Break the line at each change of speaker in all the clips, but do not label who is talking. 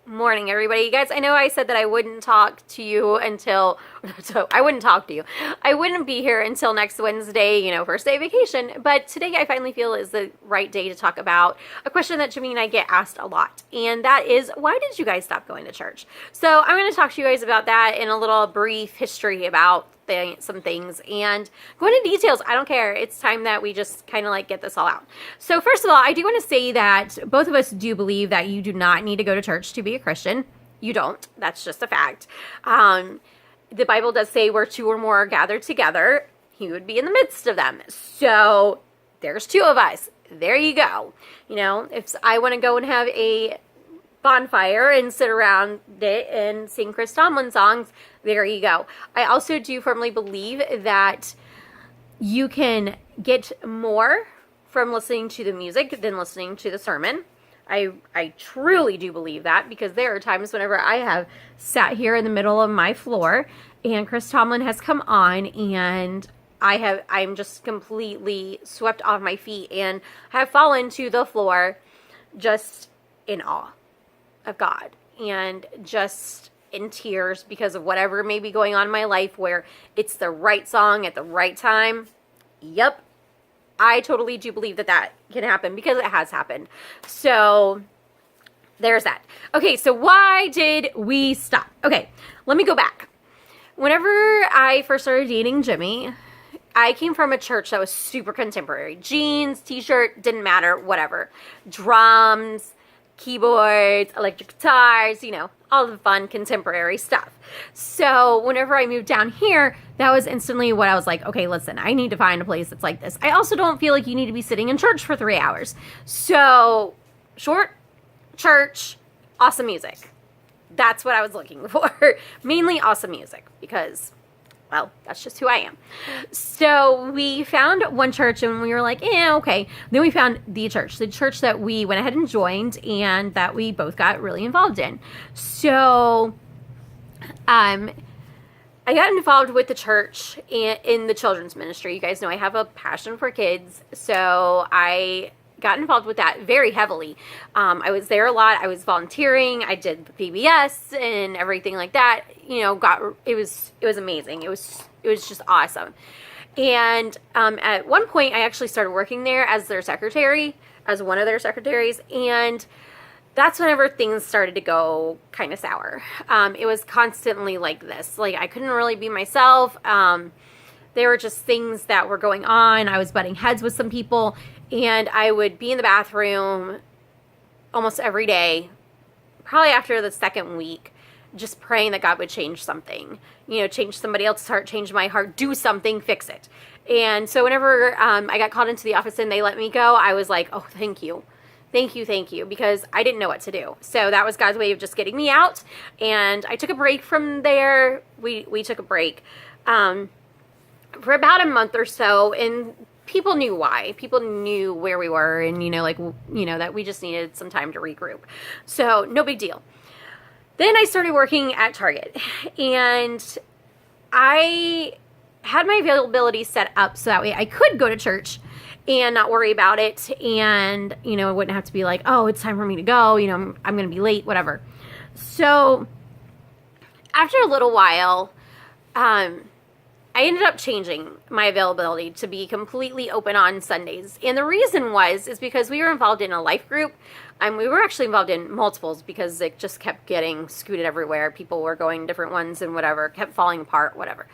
Morning, everybody. You guys, I know I said that I wouldn't talk to you until, so I wouldn't talk to you. I wouldn't be here until next Wednesday, first day of vacation. But today I finally feel is the right day to talk about a question that Jimmy and I get asked a lot. And that is, why did you guys stop going to church? So I'm going to talk to you guys about that in a little brief history about some things and go into details. I don't care. It's time that we just kind of like get this all out. So first of all, I do want to say that both of us do believe that you do not need to go to church to be a Christian. You don't. That's just a fact. The Bible does say where two or more are gathered together, he would be in the midst of them. So there's two of us. There you go. If I want to go and have a bonfire and sit around it and sing Chris Tomlin songs, there you go. I also do firmly believe that you can get more from listening to the music than listening to the sermon. I truly do believe that, because there are times whenever I have sat here in the middle of my floor and Chris Tomlin has come on and I'm just completely swept off my feet and have fallen to the floor just in awe of God and just in tears because of whatever may be going on in my life, where it's the right song at the right time. Yep. I totally do believe that can happen, because it has happened. So there's that. Okay, so why did we stop? Okay, let me go back. Whenever I first started dating Jimmy, I came from a church that was super contemporary. Jeans, t-shirt, didn't matter, whatever. Drums, keyboards, electric guitars, all the fun contemporary stuff. So whenever I moved down here, that was instantly what I was like, okay, listen, I need to find a place that's like this. I also don't feel like you need to be sitting in church for 3 hours. So short church, awesome music. That's what I was looking for. Mainly awesome music, because, well, that's just who I am. So we found one church and we were like, yeah, okay. Then we found the church that we went ahead and joined and that we both got really involved in. So I got involved with the church in the children's ministry. You guys know I have a passion for kids. So I got involved with that very heavily. I was there a lot. I was volunteering. I did the PBS and everything like that. It was amazing. It was just awesome. And at one point, I actually started working there as their secretary, as one of their secretaries, and that's whenever things started to go kind of sour. It was constantly like this. Like, I couldn't really be myself. There were just things that were going on. I was butting heads with some people, and I would be in the bathroom almost every day, probably after the second week, just praying that God would change something, change somebody else's heart, change my heart, do something, fix it. And so whenever I got called into the office and they let me go, I was like, oh, thank you, because I didn't know what to do. So that was God's way of just getting me out. And I took a break from there. We took a break for about a month or so, and people knew why. People knew where we were, and that we just needed some time to regroup. So no big deal. Then I started working at Target, and I had my availability set up so that way I could go to church and not worry about it, and I wouldn't have to be like, oh, it's time for me to go, I'm going to be late, whatever. So after a little while, I ended up changing my availability to be completely open on Sundays. And the reason is because we were involved in a life group. We were actually involved in multiples, because it just kept getting scooted everywhere. People were going different ones and whatever, kept falling apart, whatever.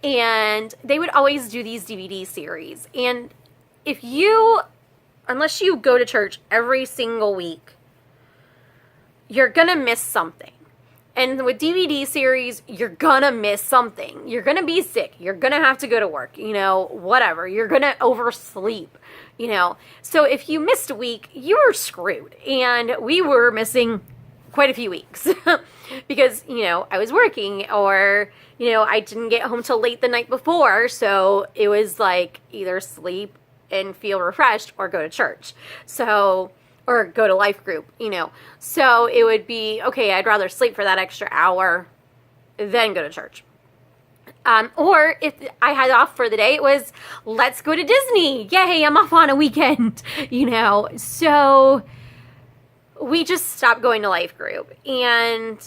And they would always do these DVD series. And unless you go to church every single week, you're going to miss something. And with DVD series, you're gonna miss something. You're gonna be sick. You're gonna have to go to work, whatever. You're gonna oversleep, So if you missed a week, you were screwed. And we were missing quite a few weeks because, I was working, or, I didn't get home till late the night before. So it was like either sleep and feel refreshed or go to church. Or go to life group, So it would be, okay, I'd rather sleep for that extra hour than go to church. Or if I had off for the day, it was, let's go to Disney. Yay, I'm off on a weekend, So we just stopped going to life group. And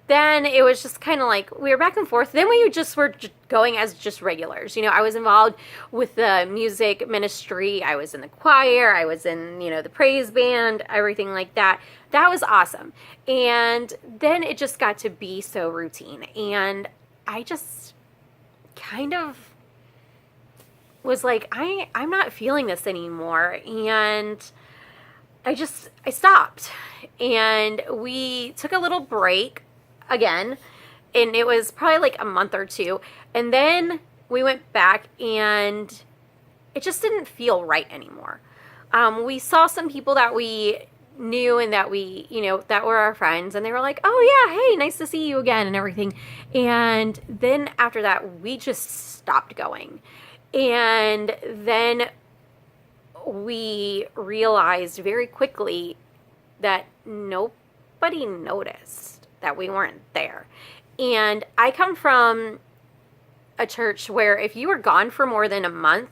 then it was just kind of like we were back and forth. Then we just were going as just regulars. You know, I was involved with the music ministry. I was in the choir. I was in, you know, the praise band, everything like that. That was awesome. And then it just got to be so routine. And I just kind of was like, I'm not feeling this anymore. And I stopped. And we took a little break again. And it was probably like a month or two. And then we went back and it just didn't feel right anymore. We saw some people that we knew and that we, you know, that were our friends, and they were like, oh yeah, hey, nice to see you again and everything. And then after that, we just stopped going. And then we realized very quickly that nobody noticed that we weren't there. And I come from a church where if you were gone for more than a month,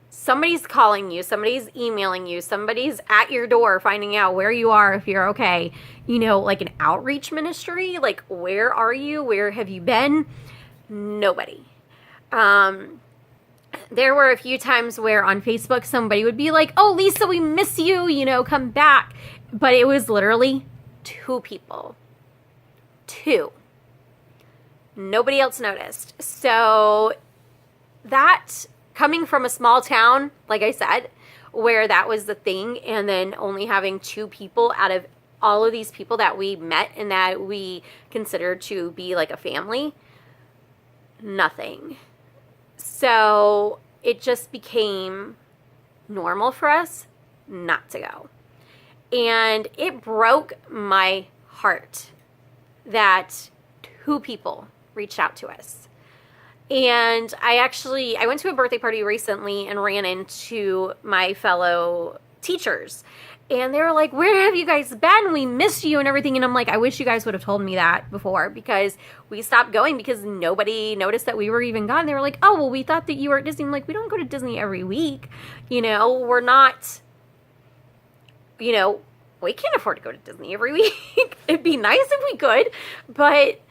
somebody's calling you, somebody's emailing you, somebody's at your door finding out where you are, if you're okay. You know, like an outreach ministry, like, where are you? Where have you been? Nobody. There were a few times where on Facebook somebody would be like, oh, Lisa, we miss you, you know, come back. But it was literally 2 people. 2. Nobody else noticed. So that, coming from a small town, like I said, where that was the thing, and then only having 2 people out of all of these people that we met and that we considered to be like a family, nothing. So it just became normal for us not to go. And it broke my heart that 2 people reached out to us. And I went to a birthday party recently and ran into my fellow teachers. And they were like, where have you guys been? We miss you and everything. And I'm like, I wish you guys would have told me that before, because we stopped going because nobody noticed that we were even gone. They were like, oh, well, we thought that you were at Disney. I'm like, we don't go to Disney every week. You know, we're not, you know, we can't afford to go to Disney every week. It'd be nice if we could, but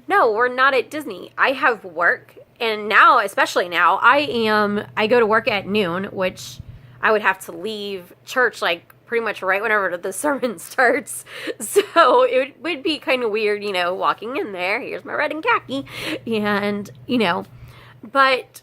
no, we're not at Disney. I have work, and now, especially now, I go to work at noon, which I would have to leave church like pretty much right whenever the sermon starts. So it would be kind of weird, you know, walking in there, here's my red and khaki, and, you know, but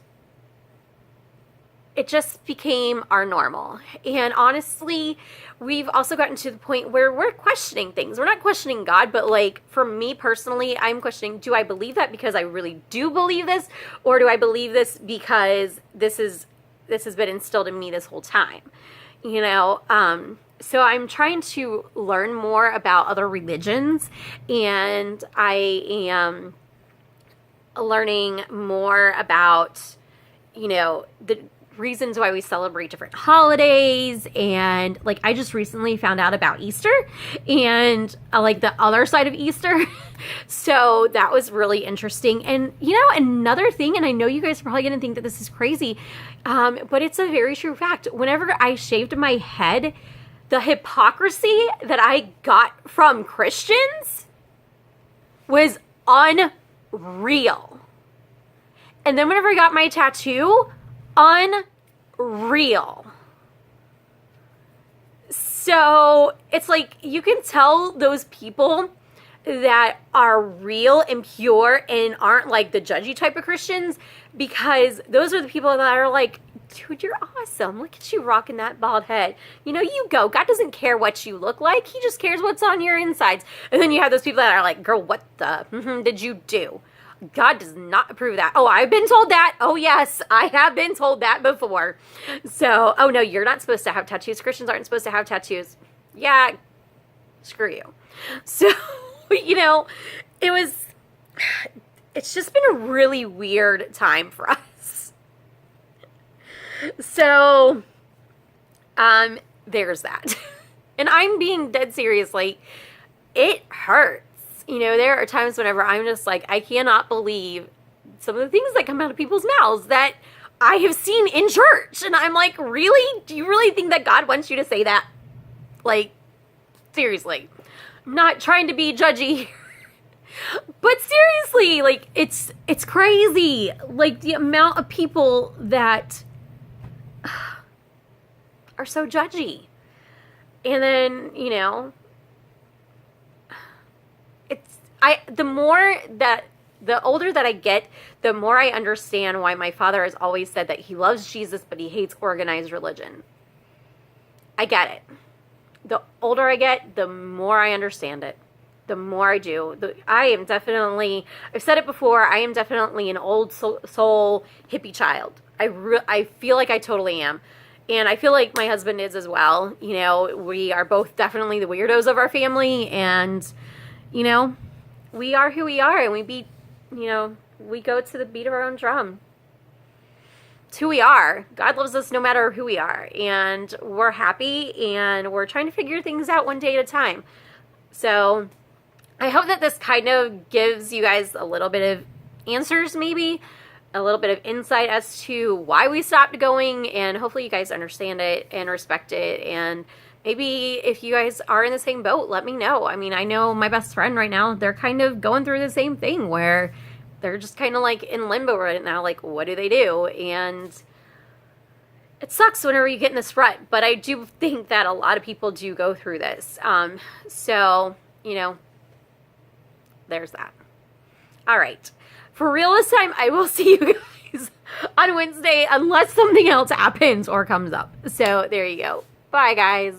it just became our normal. And honestly, we've also gotten to the point where we're questioning things. We're not questioning God, but like for me personally, I'm questioning, do I believe that because I really do believe this? Or do I believe this because this has been instilled in me this whole time? You know, so I'm trying to learn more about other religions, and I am learning more about, you know, the reasons why we celebrate different holidays. And like, I just recently found out about Easter and like the other side of Easter. So that was really interesting. And you know, another thing, and I know you guys are probably going to think that this is crazy, but it's a very true fact. Whenever I shaved my head, the hypocrisy that I got from Christians was unreal. And then whenever I got my tattoo, unreal. So it's like you can tell those people that are real and pure and aren't like the judgy type of Christians, because those are the people that are like, dude, you're awesome. Look at you rocking that bald head. You know, you go. God doesn't care what you look like. He just cares what's on your insides. And then you have those people that are like, girl, what the did you do? God does not approve of that. Oh, I've been told that. Oh, yes, I have been told that before. So, oh, no, you're not supposed to have tattoos. Christians aren't supposed to have tattoos. Yeah, screw you. So, you know, it's just been a really weird time for us. So, there's that. And I'm being dead serious. Like, it hurts. You know, there are times whenever I'm just like, I cannot believe some of the things that come out of people's mouths that I have seen in church. And I'm like, really? Do you really think that God wants you to say that? Like, seriously. I'm not trying to be judgy here. But seriously, like, it's crazy. Like, the amount of people that are so judgy. And then, you know, the older that I get, the more I understand why my father has always said that he loves Jesus, but he hates organized religion. I get it. The older I get, the more I understand it. The more I do. I've said it before, I am definitely an old soul hippie child. I feel like I totally am. And I feel like my husband is as well. You know, we are both definitely the weirdos of our family. And, you know, we are who we are. And we go to the beat of our own drum. It's who we are. God loves us no matter who we are. And we're happy. And we're trying to figure things out one day at a time. So I hope that this kind of gives you guys a little bit of answers, maybe a little bit of insight as to why we stopped going, and hopefully you guys understand it and respect it. And maybe if you guys are in the same boat, let me know. I mean, I know my best friend right now, they're kind of going through the same thing where they're just kind of like in limbo right now, like, what do they do? And it sucks whenever you get in this rut, but I do think that a lot of people do go through this. So, you know, there's that. All right. For real this time, I will see you guys on Wednesday unless something else happens or comes up. So there you go. Bye, guys.